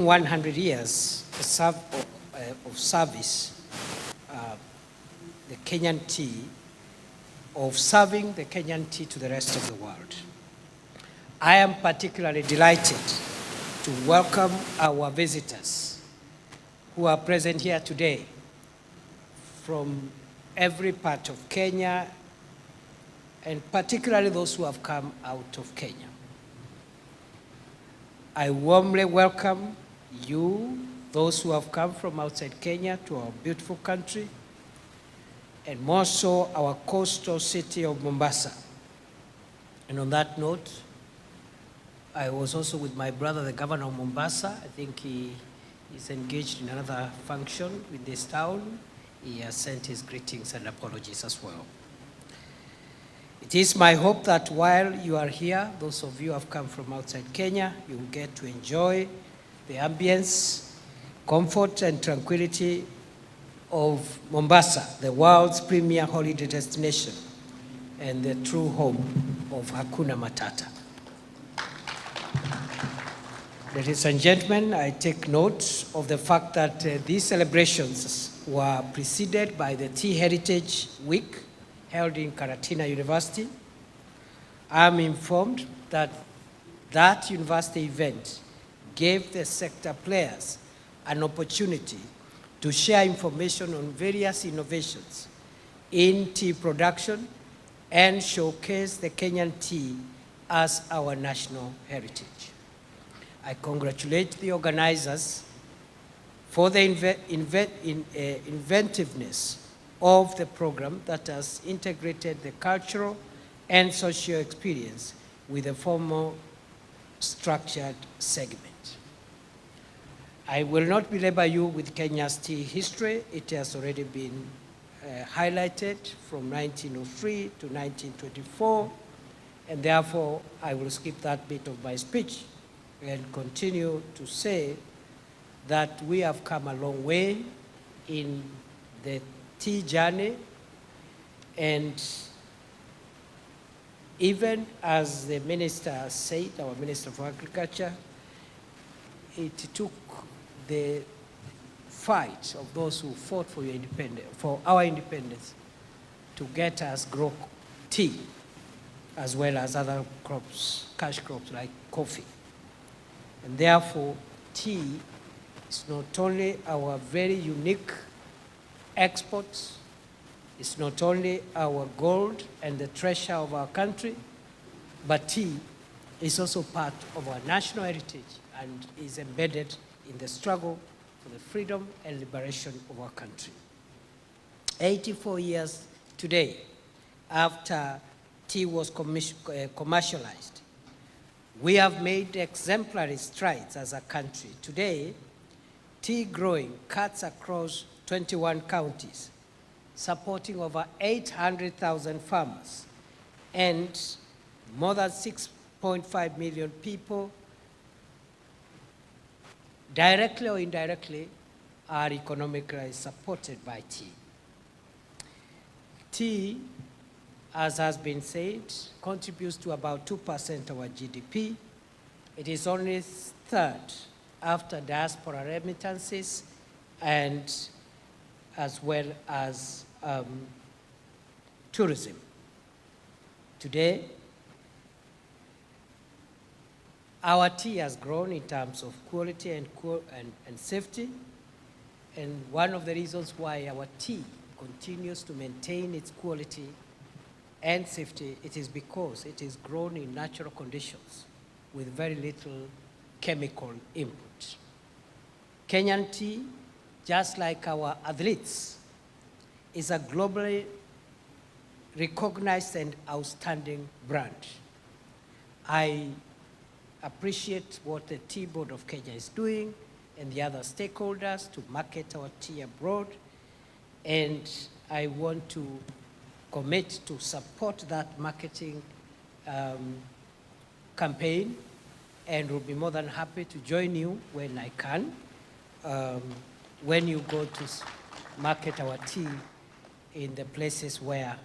100 years of service, the Kenyan tea, of serving the Kenyan tea to the rest of the world. I am particularly delighted to welcome our visitors who are present here today from every part of Kenya, and particularly those who have come out of Kenya. I warmly welcome you, those who have come from outside Kenya to our beautiful country, and more so our coastal city of Mombasa. And on that note, I was also with my brother, the governor of Mombasa. I think he is engaged in another function with this town. He has sent his greetings and apologies as well. It is my hope that while you are here, those of you who have come from outside Kenya, you will get to enjoy the ambience, comfort, and tranquility of Mombasa, the world's premier holiday destination and the true home of Hakuna Matata. Ladies and gentlemen, I take note of the fact that these celebrations were preceded by the Tea Heritage Week held in Karatina University. I am informed that that university event gave the sector players an opportunity to share information on various innovations in tea production and showcase the Kenyan tea as our national heritage. I congratulate the organizers for the inventiveness of the program that has integrated the cultural and social experience with a formal structured segment. I will not belabor you with Kenya's tea history. It has already been highlighted from 1903 to 1924, and therefore I will skip that bit of my speech and continue to say that we have come a long way in the tea journey, and even as the minister said, our Minister for Agriculture, it took the fight of those who fought for your independence, for our independence, to get us grow tea, as well as other crops, cash crops like coffee. And therefore, tea is not only our very unique exports, it's not only our gold and the treasure of our country, but tea is also part of our national heritage and is embedded in the struggle for the freedom and liberation of our country. 84 years today after tea was commercialized, we have made exemplary strides as a country. Today, tea growing cuts across 21 counties, supporting over 800,000 farmers, and more than 6.5 million people, directly or indirectly, are economically supported by tea. Tea, as has been said, contributes to about 2% of our GDP. It is only third after diaspora remittances and as well as tourism. Today, our tea has grown in terms of quality and safety, and one of the reasons why our tea continues to maintain its quality and safety, it is because it is grown in natural conditions with very little chemical input. Kenyan tea, just like our athletes, is a globally recognized and outstanding brand. I appreciate what the Tea Board of Kenya is doing and the other stakeholders to market our tea abroad, and I want to commit to support that marketing campaign, and will be more than happy to join you when I can, when you go to market our tea in the places where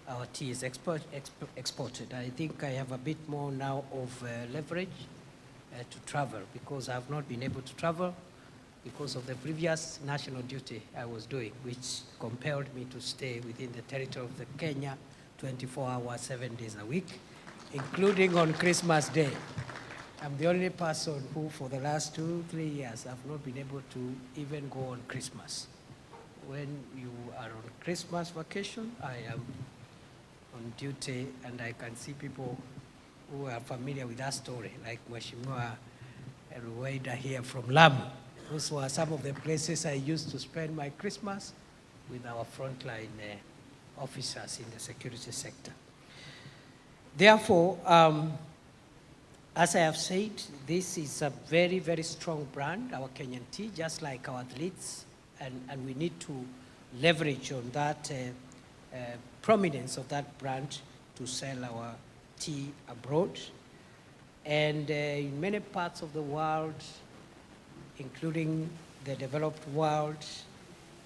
our tea is exported. I think I have a bit more now of leverage to travel, because I have not been able to travel because of the previous national duty I was doing, which compelled me to stay within the territory of the Kenya 24 hours, 7 days a week, including on Christmas Day. I'm the only person who, for the last 2-3 years, have not been able to even go on Christmas. When you are on Christmas vacation, I am on duty, and I can see people who are familiar with that story, like Mheshimiwa Ruwaida here from Lamu. Those were some of the places I used to spend my Christmas with our frontline officers in the security sector. Therefore, as I have said, this is a very, very strong brand, our Kenyan tea, just like our athletes, and we need to leverage on that prominence of that brand to sell our tea abroad. And in many parts of the world, including the developed world,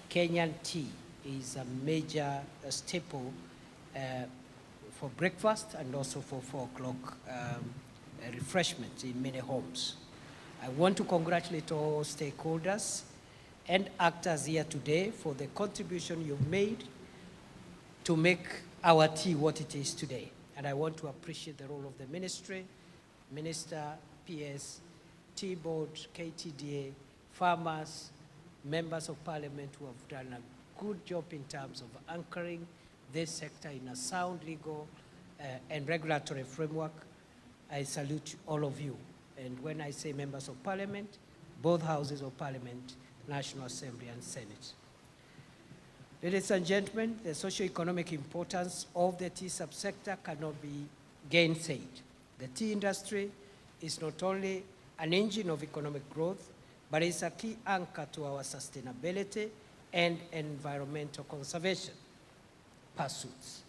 Kenyan tea is a major staple for breakfast and also for 4 o'clock refreshments in many homes. I want to congratulate all stakeholders and actors here today for the contribution you've made to make our tea what it is today. And I want to appreciate the role of the ministry, Minister, PS, Tea Board, KTDA, farmers, members of parliament who have done a good job in terms of anchoring this sector in a sound legal and regulatory framework. I salute all of you. And when I say members of parliament, both houses of parliament, National Assembly and Senate. Ladies and gentlemen, the socio-economic importance of the tea subsector cannot be gainsaid. The tea industry is not only an engine of economic growth, but it's a key anchor to our sustainability and environmental conservation pursuits.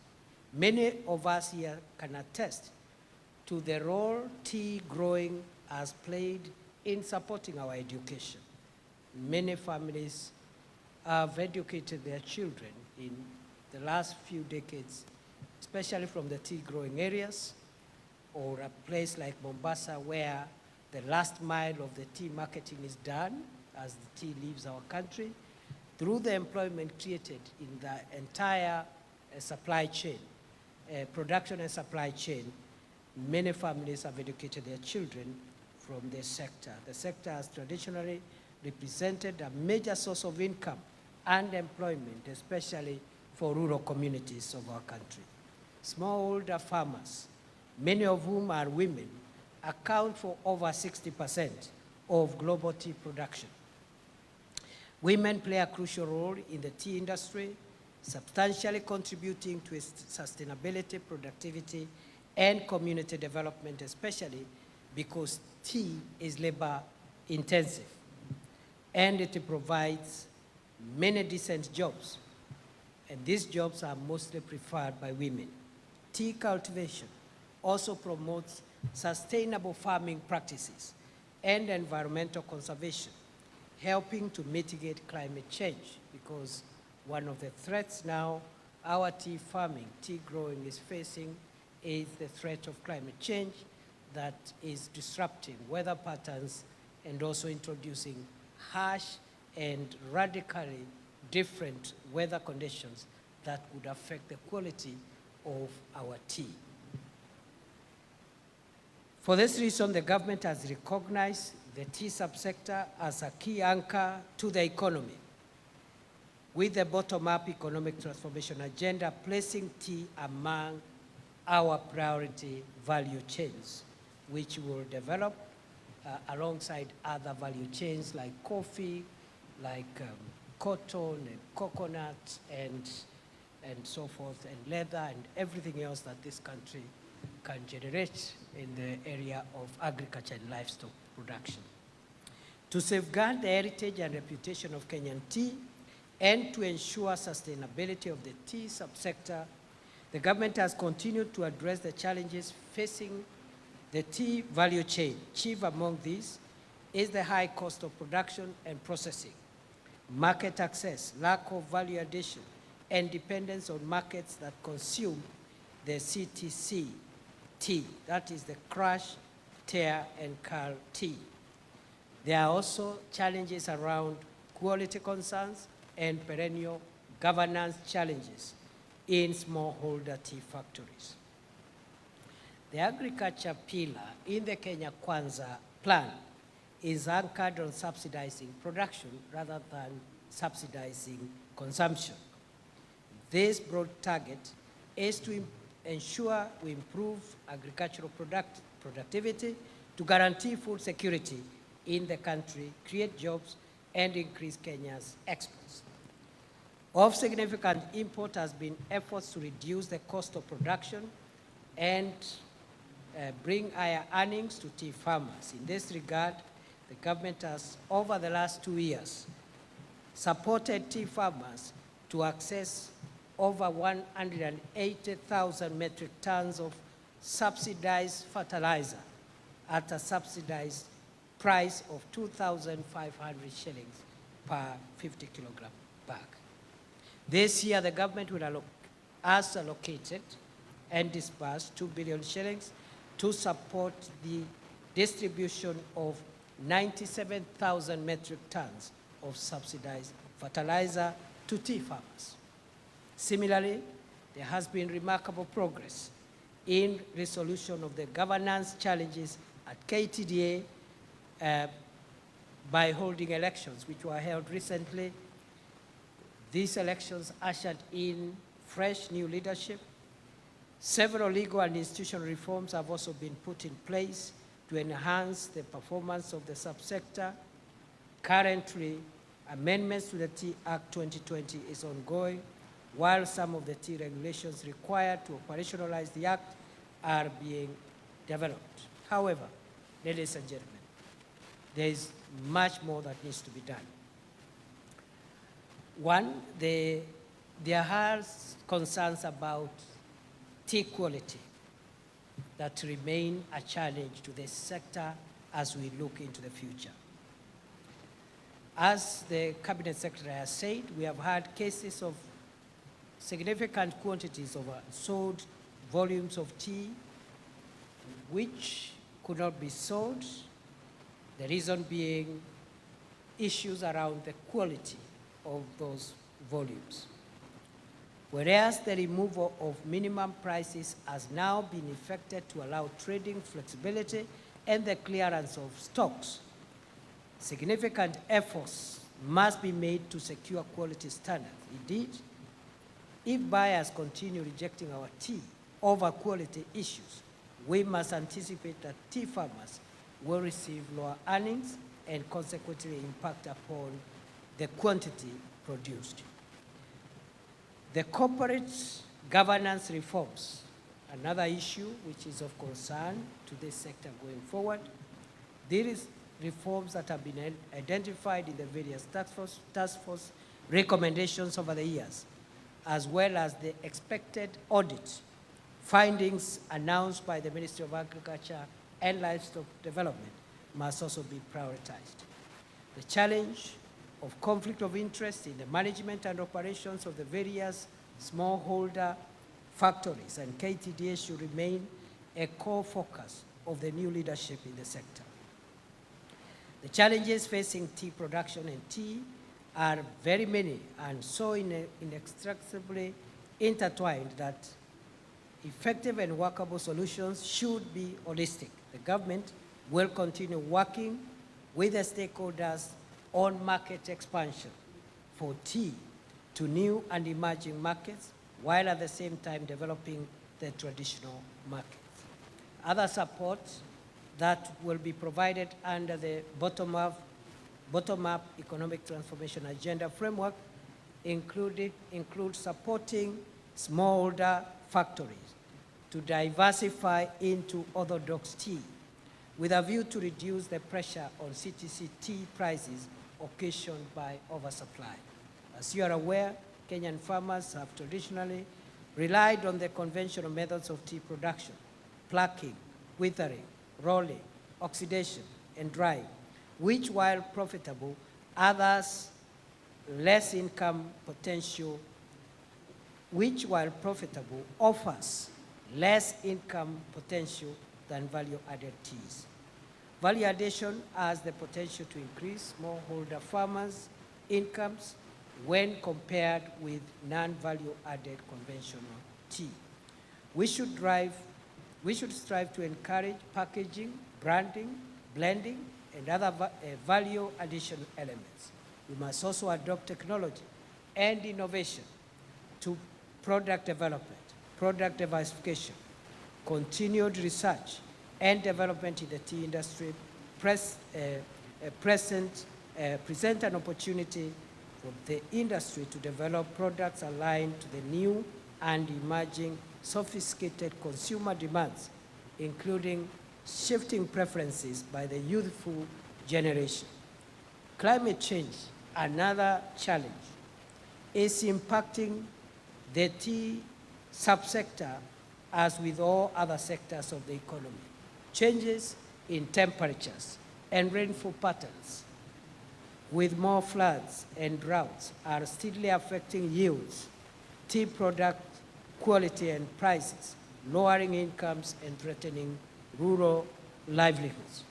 Many of us here can attest to the role tea growing has played in supporting our education. Many families have educated their children in the last few decades, especially from the tea growing areas, or a place like Mombasa where the last mile of the tea marketing is done as the tea leaves our country, through the employment created in the entire supply chain, production and supply chain. Many families have educated their children from this sector. The sector has traditionally represented a major source of income and employment, especially for rural communities of our country. Smallholder farmers, many of whom are women, account for over 60% of global tea production. Women play a crucial role in the tea industry, substantially contributing to its sustainability, productivity, and community development, especially because tea is labor intensive and it provides many decent jobs, and these jobs are mostly preferred by women. Tea cultivation also promotes sustainable farming practices and environmental conservation, helping to mitigate climate change, because one of the threats now our tea farming, tea growing is facing is the threat of climate change that is disrupting weather patterns and also introducing harsh and radically different weather conditions that would affect the quality of our tea. For this reason, the government has recognized the tea subsector as a key anchor to the economy, with the bottom-up economic transformation agenda placing tea among our priority value chains, which will develop alongside other value chains like coffee, like cotton and coconut and so forth, and leather and everything else that this country can generate in the area of agriculture and livestock production. To safeguard the heritage and reputation of Kenyan tea and to ensure sustainability of the tea subsector, the government has continued to address the challenges facing the tea value chain. Chief among these is the high cost of production and processing, market access, lack of value addition, and dependence on markets that consume the CTC tea, that is the crushed tear and curl tea. There are also challenges around quality concerns and perennial governance challenges in smallholder tea factories. The agriculture pillar in the Kenya Kwanza plan is anchored on subsidizing production rather than subsidizing consumption. This broad target is to ensure we improve agricultural productivity to guarantee food security in the country, create jobs, and increase Kenya's exports. Of significant import has been efforts to reduce the cost of production and bring higher earnings to tea farmers. In this regard, the government has, over the last 2 years, supported tea farmers to access over 180,000 metric tons of subsidized fertilizer at a subsidized price of 2,500 shillings per 50 kilogram bag. This year, the government has allocated and disbursed 2 billion shillings to support the distribution of 97,000 metric tons of subsidized fertilizer to tea farmers. Similarly, there has been remarkable progress in resolution of the governance challenges at KTDA by holding elections, which were held recently. These elections ushered in fresh new leadership. Several legal and institutional reforms have also been put in place to enhance the performance of the subsector. Currently, amendments to the Tea Act 2020 is ongoing, while some of the tea regulations required to operationalize the Act are being developed. However, ladies and gentlemen, there is much more that needs to be done. One, there are concerns about tea quality that remain a challenge to this sector as we look into the future. As the Cabinet Secretary has said, we have had cases of significant quantities of unsold volumes of tea which could not be sold, the reason being issues around the quality of those volumes. Whereas the removal of minimum prices has now been effected to allow trading flexibility and the clearance of stocks, significant efforts must be made to secure quality standards. Indeed, if buyers continue rejecting our tea over quality issues, we must anticipate that tea farmers will receive lower earnings and consequently impact upon the quantity produced. The corporate governance reforms, another issue which is of concern to this sector going forward. These reforms that have been identified in the various task force recommendations over the years, as well as the expected audit findings announced by the Ministry of Agriculture and Livestock Development, must also be prioritized. The challenge of conflict of interest in the management and operations of the various smallholder factories and KTDA should remain a core focus of the new leadership in the sector. The challenges facing tea production and tea are very many and so inextricably intertwined that effective and workable solutions should be holistic. The government will continue working with the stakeholders on market expansion for tea to new and emerging markets, while at the same time developing the traditional markets. Other support that will be provided under the bottom-up economic transformation agenda framework include supporting smallholder factories to diversify into orthodox tea with a view to reduce the pressure on CTC tea prices occasioned by oversupply. As you are aware, Kenyan farmers have traditionally relied on the conventional methods of tea production: plucking, withering, rolling, oxidation, and drying, which, while profitable, offers less income potential than value-added teas. Value addition has the potential to increase smallholder farmers' incomes when compared with non-value added conventional tea. We should strive to encourage packaging, branding, blending, and other value addition elements. We must also adopt technology and innovation to product development, product diversification, continued research and development in the tea industry present an opportunity for the industry to develop products aligned to the new and emerging sophisticated consumer demands, including shifting preferences by the youthful generation. Climate change, another challenge, is impacting the tea subsector as with all other sectors of the economy. Changes in temperatures and rainfall patterns, with more floods and droughts, are steadily affecting yields, tea product quality and prices, lowering incomes and threatening rural livelihoods.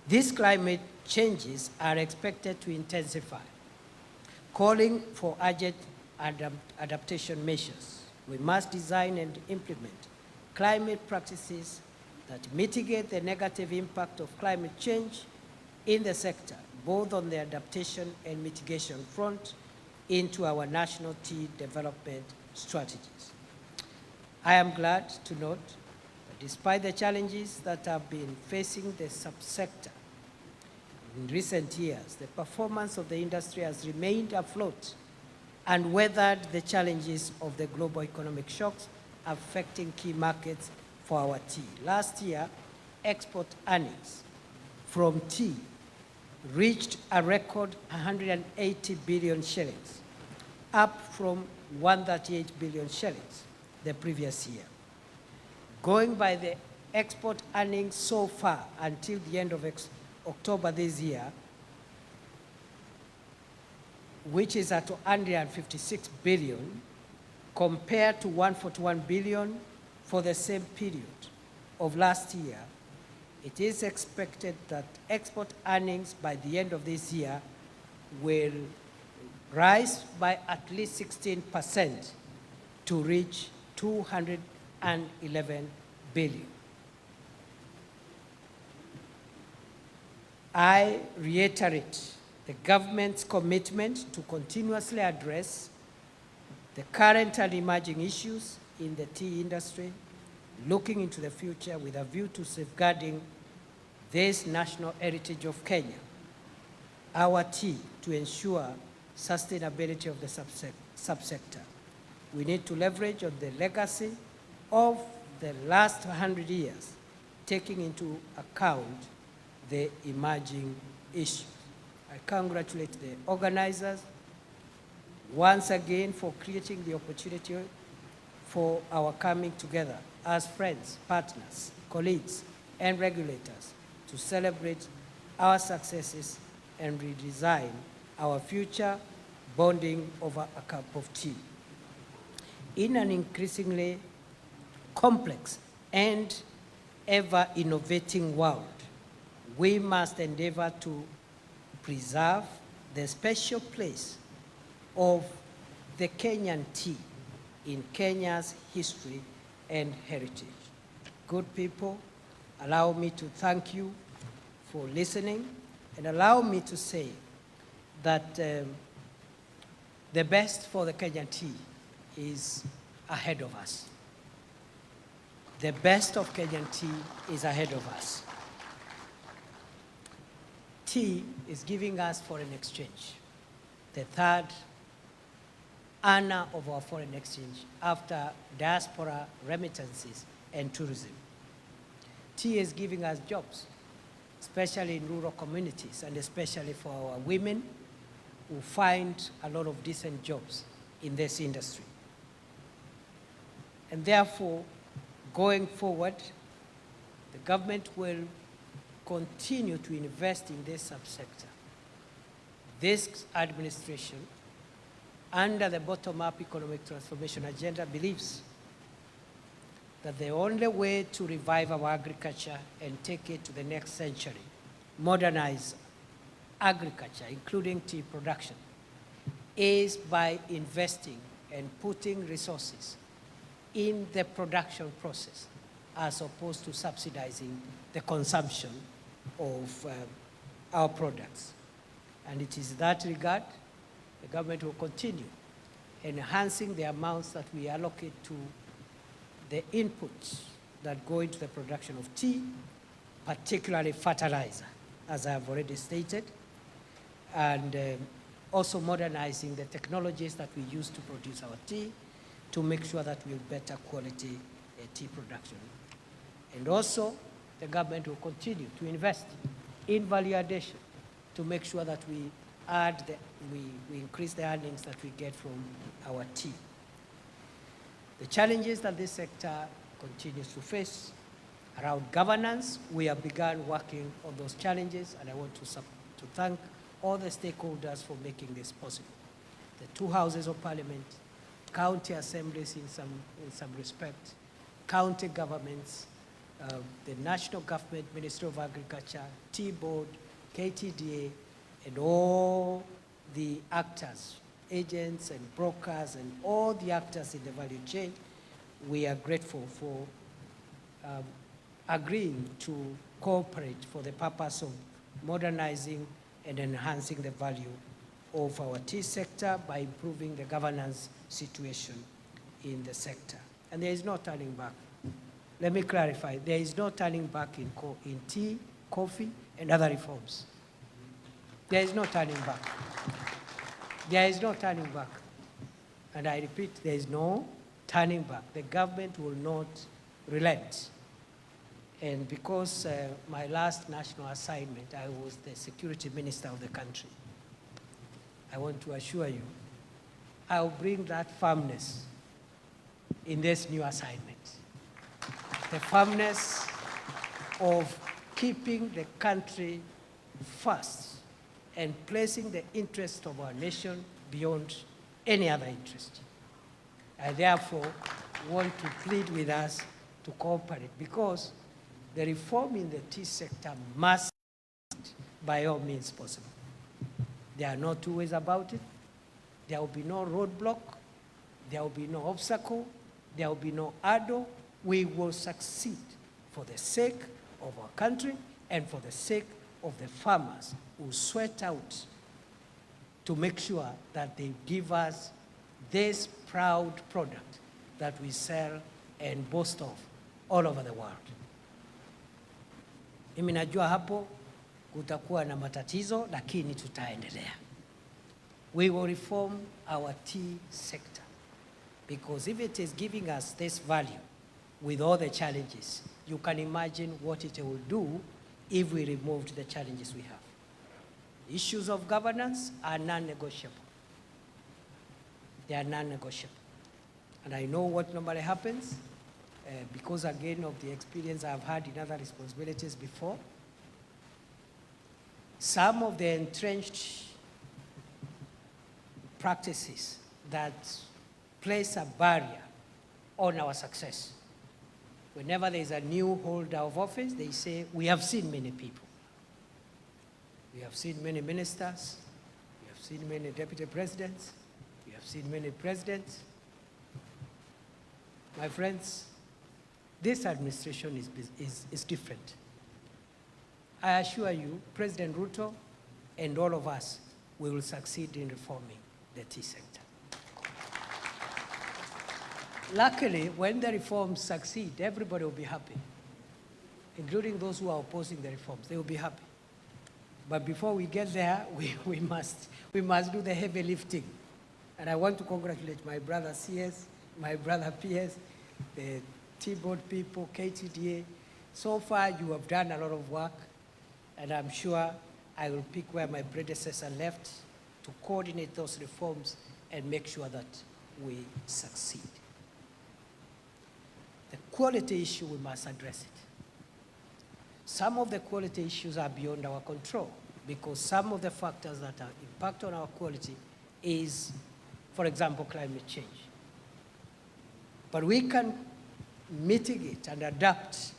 These climate changes are expected to intensify, calling for urgent adaptation measures. We must design and implement climate practices that mitigate the negative impact of climate change in the sector, both on the adaptation and mitigation front, into our national tea development strategies. I am glad to note that despite the challenges that have been facing the subsector in recent years, the performance of the industry has remained afloat and weathered the challenges of the global economic shocks affecting key markets for our tea. Last year, export earnings from tea reached a record 180 billion shillings, up from 138 billion shillings the previous year. Going by the export earnings so far until the end of October this year, which is at 156 billion, compared to 141 billion for the same period of last year, it is expected that export earnings by the end of this year will rise by at least 16% to reach 211 billion. I reiterate the government's commitment to continuously address the current and emerging issues in the tea industry, looking into the future with a view to safeguarding this national heritage of Kenya, our tea, to ensure sustainability of the subsector. We need to leverage on the legacy of the last 100 years, taking into account the emerging issues. I congratulate the organizers once again for creating the opportunity for our coming together as friends, partners, colleagues, and regulators to celebrate our successes and redesign our future, bonding over a cup of tea. In an increasingly complex and ever-innovating world, we must endeavor to preserve the special place of the Kenyan tea in Kenya's history and heritage. Good people, allow me to thank you for listening, and allow me to say that the best for the Kenyan tea is ahead of us. The best of Kenyan tea is ahead of us. Tea is giving us foreign exchange, the third earner of our foreign exchange after diaspora remittances and tourism. Tea is giving us jobs, especially in rural communities, and especially for our women who find a lot of decent jobs in this industry. And therefore, going forward, the government will continue to invest in this subsector. This administration, under the bottom-up economic transformation agenda, believes that the only way to revive our agriculture and take it to the next century, modernize agriculture, including tea production, is by investing and putting resources in the production process as opposed to subsidizing the consumption of our products. And it is in that regard, the government will continue enhancing the amounts that we allocate to the inputs that go into the production of tea, particularly fertilizer, as I have already stated, and also modernizing the technologies that we use to produce our tea to make sure that we have better quality tea production. And also, the government will continue to invest in value addition to make sure that we increase the earnings that we get from our tea. The challenges that this sector continues to face around governance, we have begun working on those challenges, and I want to thank all the stakeholders for making this possible. The two houses of parliament, county assemblies in some respect, county governments, the national government, Ministry of Agriculture, Tea Board, KTDA, and all the actors, agents and brokers and all the actors in the value chain. We are grateful for agreeing to cooperate for the purpose of modernizing and enhancing the value of our tea sector by improving the governance situation in the sector. And there is no turning back. Let me clarify, there is no turning back in tea, coffee, and other reforms. There is no turning back. There is no turning back. And I repeat, there is no turning back. The government will not relent. And because my last national assignment, I was the security minister of the country, I want to assure you, I will bring that firmness in this new assignment. The firmness of keeping the country first and placing the interest of our nation beyond any other interest. I therefore want to plead with us to cooperate, because the reform in the tea sector must, by all means possible. There are no two ways about it. There will be no roadblock. There will be no obstacle. There will be no hurdle. We will succeed for the sake of our country and for the sake of the farmers who sweat out to make sure that they give us this proud product that we sell and boast of all over the world. Mimi najua hapo kutakuwa na matatizo, lakini tutaendelea. We will reform our tea sector, because if it is giving us this value with all the challenges, you can imagine what it will do if we removed the challenges we have. Issues of governance are non-negotiable. They are non-negotiable. And I know what normally happens, because again of the experience I've had in other responsibilities before. Some of the entrenched practices that place a barrier on our success. Whenever there is a new holder of office, they say, we have seen many people. We have seen many ministers. We have seen many deputy presidents. We have seen many presidents. My friends, this administration is different. I assure you, President Ruto and all of us, we will succeed in reforming the tea sector. Luckily, when the reforms succeed, everybody will be happy, including those who are opposing the reforms. They will be happy. But before we get there, we must do the heavy lifting. And I want to congratulate my brother CS, my brother PS, the Tea Board people, KTDA. So far, you have done a lot of work, and I'm sure I will pick where my predecessor left to coordinate those reforms and make sure that we succeed. The quality issue, we must address it. Some of the quality issues are beyond our control, because some of the factors that are impact on our quality is, for example, climate change. But we can mitigate and adapt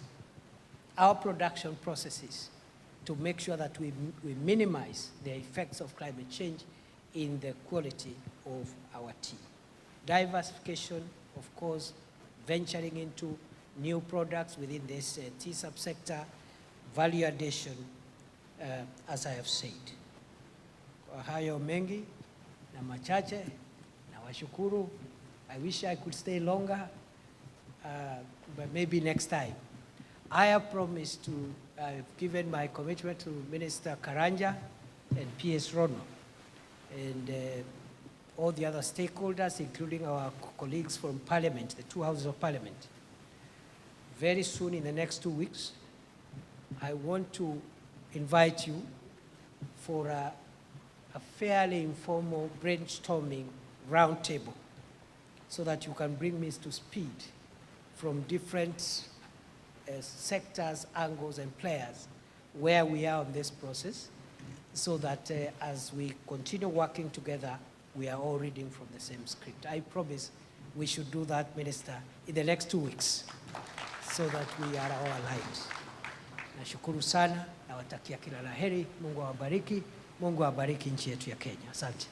our production processes to make sure that we minimize the effects of climate change in the quality of our tea. Diversification, of course, venturing into new products within this tea subsector, value addition, as I have said. Kwa hayo mengi na machache na washukuru. I wish I could stay longer, but maybe next time. I have promised to, I've given my commitment to Minister Karanja and PS Rono and all the other stakeholders, including our colleagues from Parliament, the two houses of Parliament. Very soon, in the next 2 weeks, I want to invite you for a fairly informal brainstorming roundtable so that you can bring me to speed from different sectors, angles, and players where we are on this process, so that as we continue working together, we are all reading from the same script. I promise we should do that, Minister, in the next 2 weeks, so that we are all aligned. Nashukuru sana, nawatakia kila la heri. Mungu awabariki. Mungu awabariki nchi yetu ya Kenya. Asante.